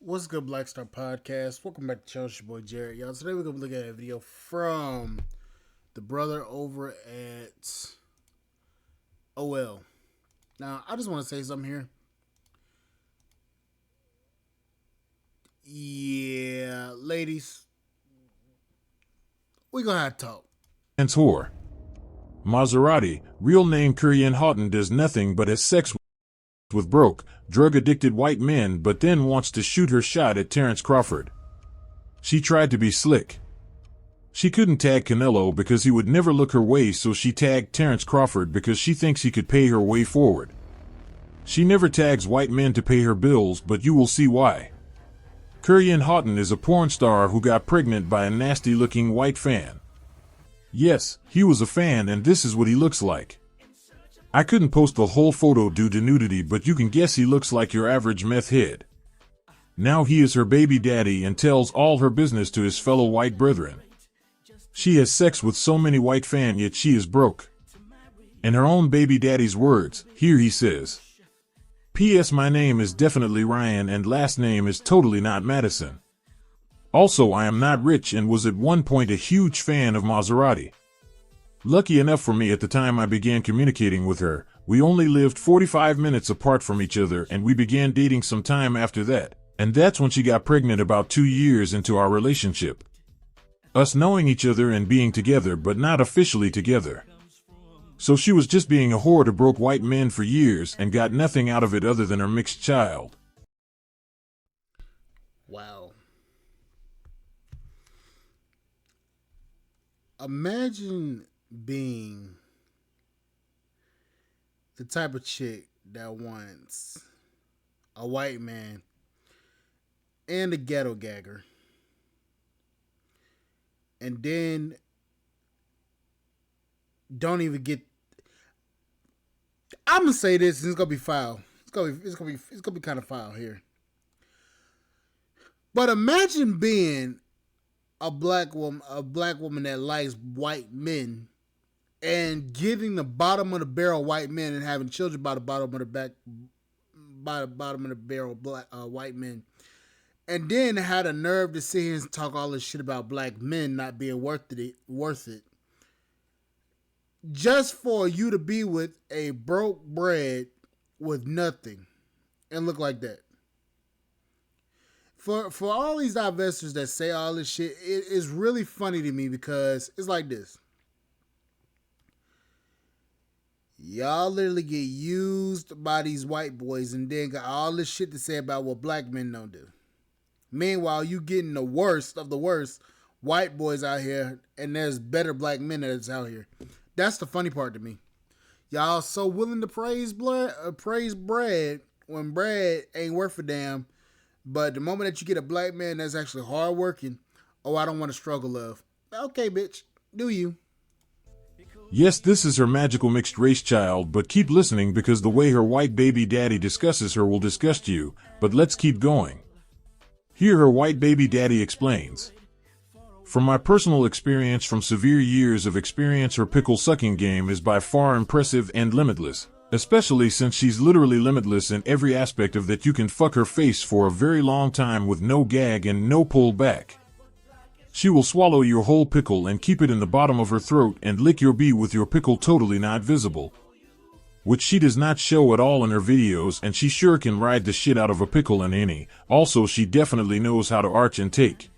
What's good, Black Star Podcast? Welcome back to the show. It's your boy Jared. Y'all, today we're going to be looking at a video from the brother over at OL. Now, I just want to say something here. Yeah, ladies, we going to have to talk. Whore. Maserati, real name Kurian Houghton, does nothing but has sex with broke, drug-addicted white men, but then wants to shoot her shot at Terrence Crawford. She tried to be slick. She couldn't tag Canelo because he would never look her way, so she tagged Terrence Crawford because she thinks he could pay her way forward. She never tags white men to pay her bills, but you will see why. Kurian Houghton is a porn star who got pregnant by a nasty-looking white fan. Yes, he was a fan, and this is what he looks like. I couldn't post the whole photo due to nudity, but you can guess he looks like your average meth head. Now he is her baby daddy and tells all her business to his fellow white brethren. She has sex with so many white fan, yet she is broke. In her own baby daddy's words, here he says, P.S. My name is definitely Ryan and last name is totally not Madison. Also, I am not rich and was at one point a huge fan of Maserati. Lucky enough for me, at the time I began communicating with her, we only lived 45 minutes apart from each other, and we began dating some time after that, and that's when she got pregnant about 2 years into our relationship. Us knowing each other and being together, but not officially together. So she was just being a whore to broke white men for years and got nothing out of it other than her mixed child. Wow. Imagine being the type of chick that wants a white man and a ghetto gagger, and then don't even get. I'm gonna say this, and it's gonna be foul. It's gonna be kind of foul here. But imagine being a black woman that likes white men, and getting the bottom of the barrel white men and having children by the bottom of the barrel black white men, and then had a nerve to sit here and talk all this shit about black men not being worth it, just for you to be with a broke bread with nothing and look like that. For all these divestors that say all this shit, it is really funny to me because it's like this. Y'all literally get used by these white boys and then got all this shit to say about what black men don't do. Meanwhile, you getting the worst of the worst white boys out here, and there's better black men that's out here. That's the funny part to me. Y'all so willing to praise bread when bread ain't worth a damn. But the moment that you get a black man that's actually hardworking, oh, I don't want to struggle, love. Okay, bitch, do you? Yes, this is her magical mixed race child, but keep listening because the way her white baby daddy discusses her will disgust you, but let's keep going. Here her white baby daddy explains. From my personal experience, from severe years of experience, her pickle sucking game is by far impressive and limitless, especially since she's literally limitless in every aspect of that. You can fuck her face for a very long time with no gag and no pull back. She will swallow your whole pickle and keep it in the bottom of her throat and lick your bee with your pickle totally not visible. Which she does not show at all in her videos, and she sure can ride the shit out of a pickle in any. Also, she definitely knows how to arch and take.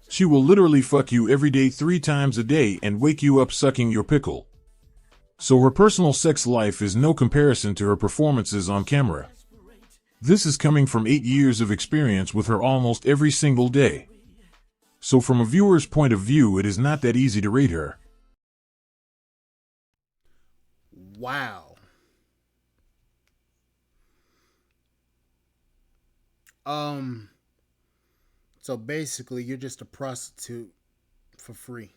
She will literally fuck you every day 3 times a day and wake you up sucking your pickle. So her personal sex life is no comparison to her performances on camera. This is coming from 8 years of experience with her almost every single day. So from a viewer's point of view, it is not that easy to rate her. Wow. So basically, you're just a prostitute for free.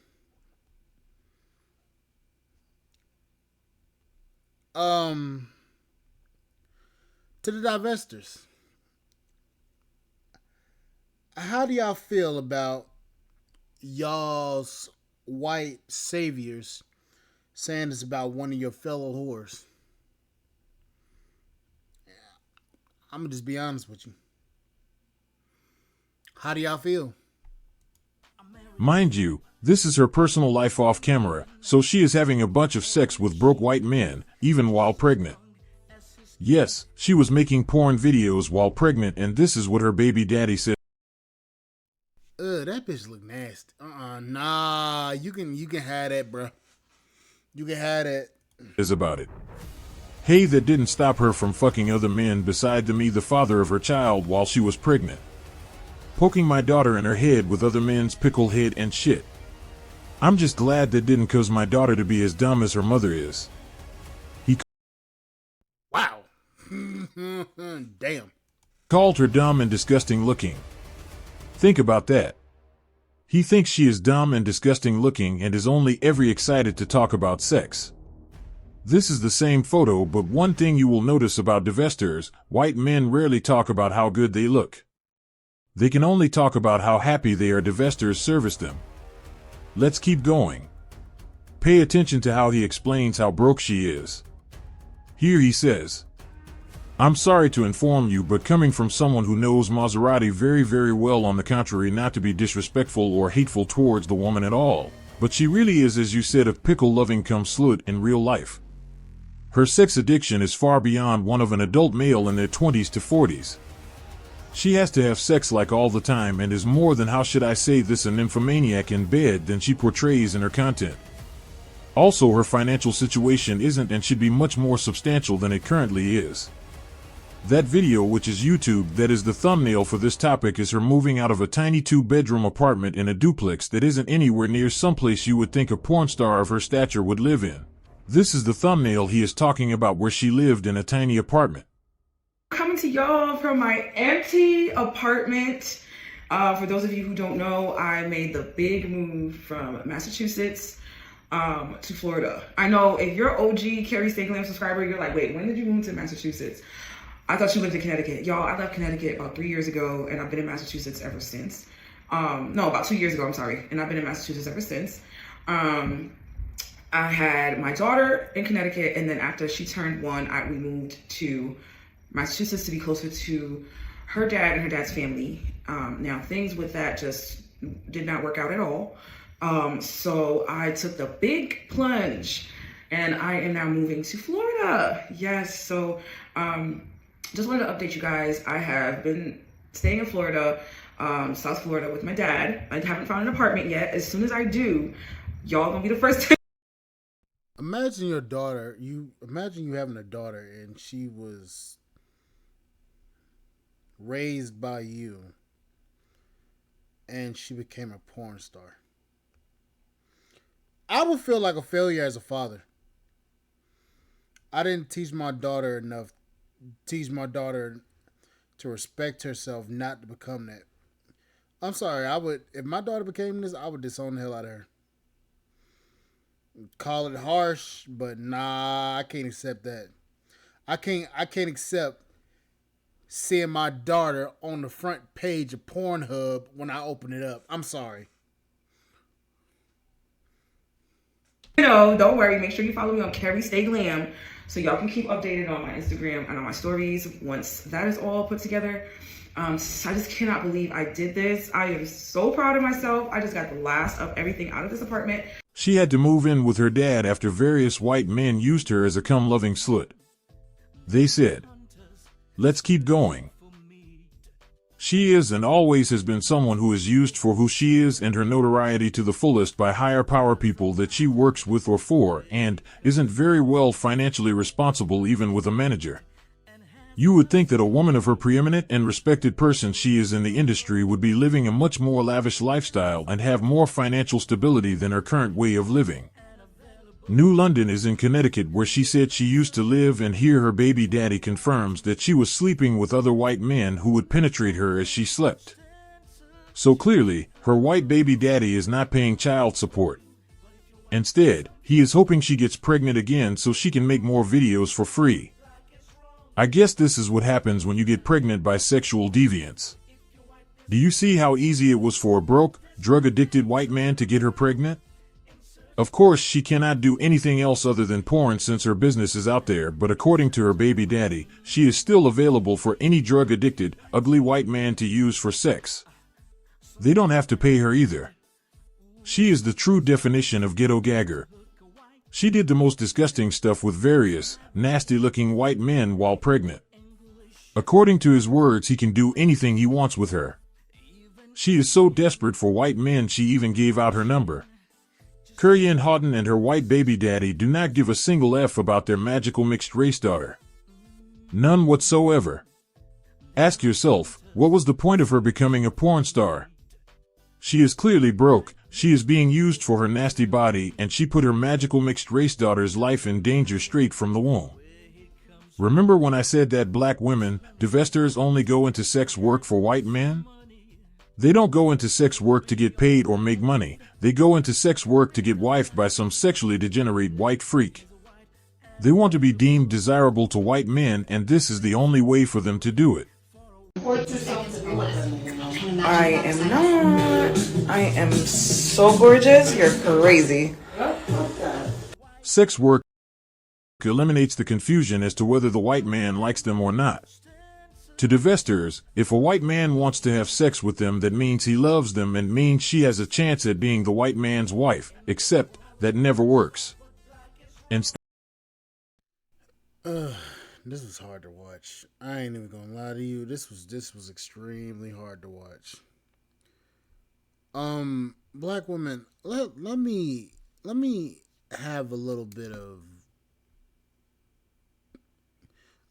Um, to the divestors, how do y'all feel about y'all's white saviors saying it's about one of your fellow whores? I'm gonna just be honest with you. How do y'all feel? Mind you, this is her personal life off camera, so she is having a bunch of sex with broke white men, even while pregnant. Yes, she was making porn videos while pregnant, and this is what her baby daddy said. That bitch look nasty. Nah, you can have that, bro. You can have that. Is about it. Hey, that didn't stop her from fucking other men beside me, the father of her child, while she was pregnant. Poking my daughter in her head with other men's pickle head and shit. I'm just glad that didn't cause my daughter to be as dumb as her mother is. Wow. Damn. Called her dumb and disgusting looking. Think about that. He thinks she is dumb and disgusting looking and is only ever excited to talk about sex. This is the same photo, but one thing you will notice about divestors, white men rarely talk about how good they look. They can only talk about how happy they are divestors service them. Let's keep going. Pay attention to how he explains how broke she is. Here he says, I'm sorry to inform you, but coming from someone who knows Maserati very, very well, on the contrary, not to be disrespectful or hateful towards the woman at all, but she really is, as you said, a pickle-loving cum slut in real life. Her sex addiction is far beyond one of an adult male in their 20s to 40s. She has to have sex like all the time and is more than, how should I say this, a nymphomaniac in bed than she portrays in her content. Also, her financial situation isn't and should be much more substantial than it currently is. That video, which is YouTube, that is the thumbnail for this topic, is her moving out of a tiny 2-bedroom apartment in a duplex that isn't anywhere near someplace you would think a porn star of her stature would live in. This is the thumbnail he is talking about, where she lived in a tiny apartment. Coming to y'all from my empty apartment. For those of you who don't know, I made the big move from Massachusetts to Florida. I know if you're OG Carrie Stapleton subscriber, you're like, wait, when did you move to Massachusetts? I thought you lived in Connecticut. Y'all, I left Connecticut about 3 years ago, and I've been in Massachusetts ever since. No, about 2 years ago, I'm sorry. And I've been in Massachusetts ever since. I had my daughter in Connecticut, and then after she turned 1, we moved to Massachusetts to be closer to her dad and her dad's family. Now, things with that just did not work out at all. So I took the big plunge, and I am now moving to Florida. Yes, so just wanted to update you guys. I have been staying in Florida, South Florida, with my dad. I haven't found an apartment yet. As soon as I do, y'all gonna be the first to. Imagine your daughter. Imagine you having a daughter and she was raised by you and she became a porn star. I would feel like a failure as a father. I didn't teach my daughter to respect herself, not to become that. I'm sorry, if my daughter became this, I would disown the hell out of her. Call it harsh, but nah, I can't accept that. I can't accept seeing my daughter on the front page of Pornhub when I open it up. I'm sorry. Don't worry. Make sure you follow me on Carrie Stay Glam so y'all can keep updated on my Instagram and on my stories once that is all put together. I just cannot believe I did this. I am so proud of myself. I just got the last of everything out of this apartment. She had to move in with her dad after various white men used her as a cum-loving slut. They said, let's keep going. She is and always has been someone who is used for who she is and her notoriety to the fullest by higher power people that she works with or for, and isn't very well financially responsible even with a manager. You would think that a woman of her preeminent and respected person she is in the industry would be living a much more lavish lifestyle and have more financial stability than her current way of living. New London is in Connecticut, where she said she used to live, and here her baby daddy confirms that she was sleeping with other white men who would penetrate her as she slept. So clearly, her white baby daddy is not paying child support. Instead, he is hoping she gets pregnant again so she can make more videos for free. I guess this is what happens when you get pregnant by sexual deviants. Do you see how easy it was for a broke, drug-addicted white man to get her pregnant? Of course, she cannot do anything else other than porn since her business is out there, but according to her baby daddy, she is still available for any drug-addicted, ugly white man to use for sex. They don't have to pay her either. She is the true definition of ghetto gagger. She did the most disgusting stuff with various, nasty-looking white men while pregnant. According to his words, he can do anything he wants with her. She is so desperate for white men she even gave out her number. Curien Houghton and her white baby daddy do not give a single F about their magical mixed-race daughter. None whatsoever. Ask yourself, what was the point of her becoming a porn star? She is clearly broke, she is being used for her nasty body, and she put her magical mixed-race daughter's life in danger straight from the womb. Remember when I said that black women, divestors, only go into sex work for white men? They don't go into sex work to get paid or make money. They go into sex work to get wifed by some sexually degenerate white freak. They want to be deemed desirable to white men, and this is the only way for them to do it. I am not. I am so gorgeous. You're crazy. Sex work eliminates the confusion as to whether the white man likes them or not. To divestors, if a white man wants to have sex with them, that means he loves them and means she has a chance at being the white man's wife, except that never works. This was hard to watch. I ain't even gonna lie to you. This was extremely hard to watch. Black women, let me have a little bit of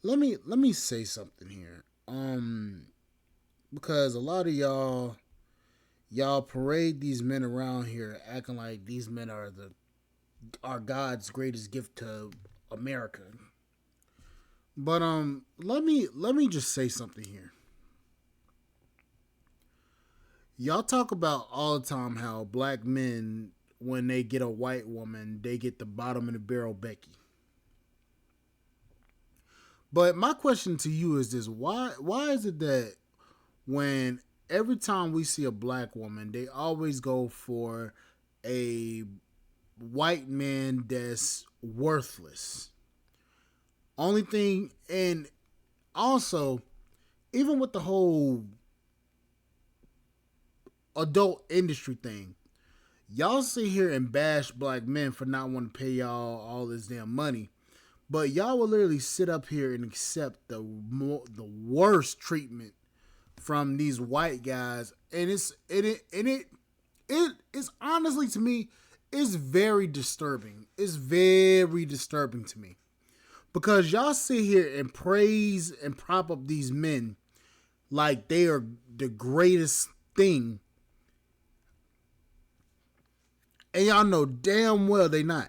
let me say something here. Because a lot of y'all parade these men around here acting like these men are God's greatest gift to America. But let me just say something here. Y'all talk about all the time how black men, when they get a white woman, they get the bottom of the barrel Becky. But my question to you is this: why is it that when every time we see a black woman, they always go for a white man that's worthless? Only thing, and also, even with the whole adult industry thing, y'all sit here and bash black men for not wanting to pay y'all all this damn money. But y'all will literally sit up here and accept the worst treatment from these white guys, and it's honestly, to me, it's very disturbing. It's very disturbing to me, because y'all sit here and praise and prop up these men like they are the greatest thing, and y'all know damn well they not.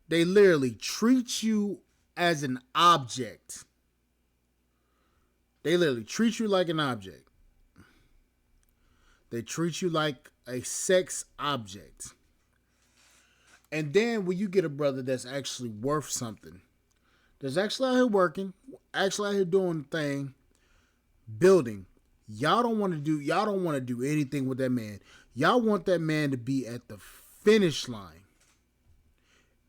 They literally treat you as an object. They literally treat you like an object. They treat you like a sex object. And then when you get a brother that's actually worth something, that's actually out here working, actually out here doing the thing, building, y'all don't want to do anything with that man. Y'all want that man to be at the finish line.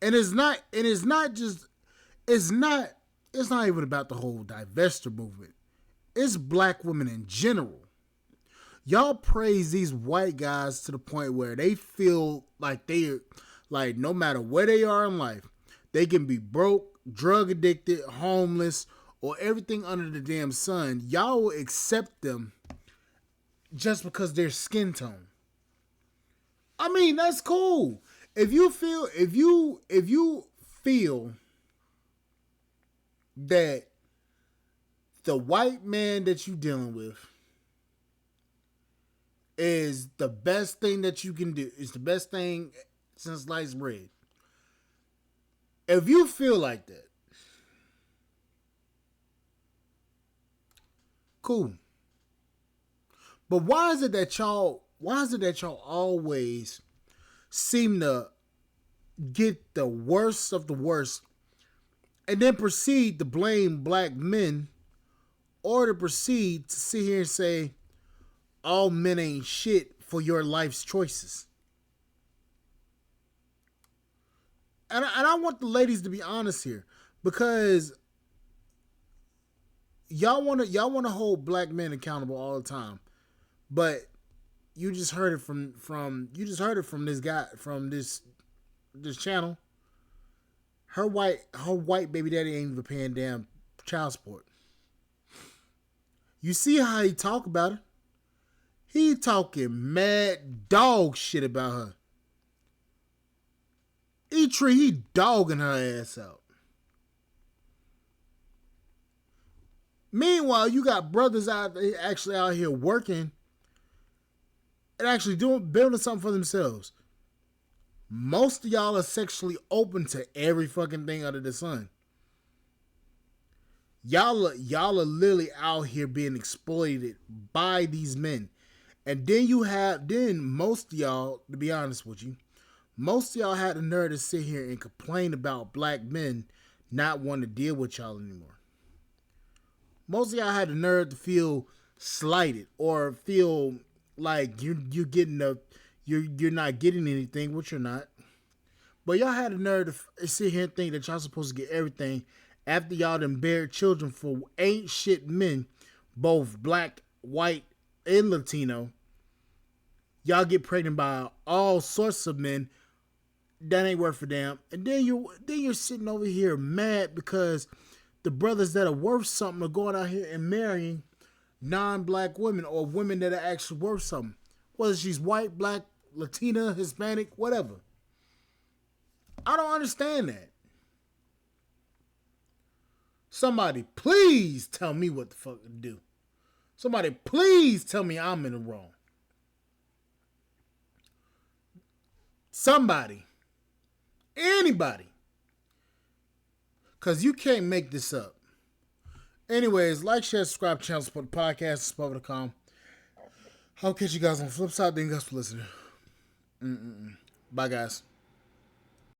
And it's not even about the whole divestor movement. It's black women in general. Y'all praise these white guys to the point where they feel like they're like, no matter where they are in life, they can be broke, drug addicted, homeless, or everything under the damn sun. Y'all will accept them just because their skin tone. I mean, that's cool. If you feel that the white man that you dealing with is the best thing that you can do, is the best thing since sliced bread. If you feel like that, cool. But why is it that y'all always seem to get the worst of the worst and then proceed to blame black men, or to proceed to sit here and say all men ain't shit for your life's choices? And I want the ladies to be honest here, because y'all want to hold black men accountable all the time. But you just heard it from this guy from this channel. Her white baby daddy ain't even paying damn child support. You see how he talk about her? He talking mad dog shit about her. He dogging her ass out. Meanwhile, you got brothers out here working and actually building something for themselves. Most of y'all are sexually open to every fucking thing under the sun. Y'all are literally out here being exploited by these men. And then most of y'all, to be honest with you, most of y'all had the nerve to sit here and complain about black men not wanting to deal with y'all anymore. Most of y'all had the nerve to feel slighted or feel like you're not getting anything, which you're not. But y'all had the nerve to sit here and think that y'all supposed to get everything after y'all done buried children for ain't shit men, both black, white, and Latino. Y'all get pregnant by all sorts of men that ain't worth a damn. And then you're sitting over here mad because the brothers that are worth something are going out here and marrying non-black women or women that are actually worth something. Whether she's white, black, Latina, Hispanic, whatever. I don't understand that. Somebody please tell me what the fuck to do. Somebody please tell me I'm in the wrong. Somebody. Anybody. Because you can't make this up. Anyways, like, share, subscribe, channel, support the podcast, support.com. I'll catch you guys on the flip side. Thank you guys for listening. Bye, guys.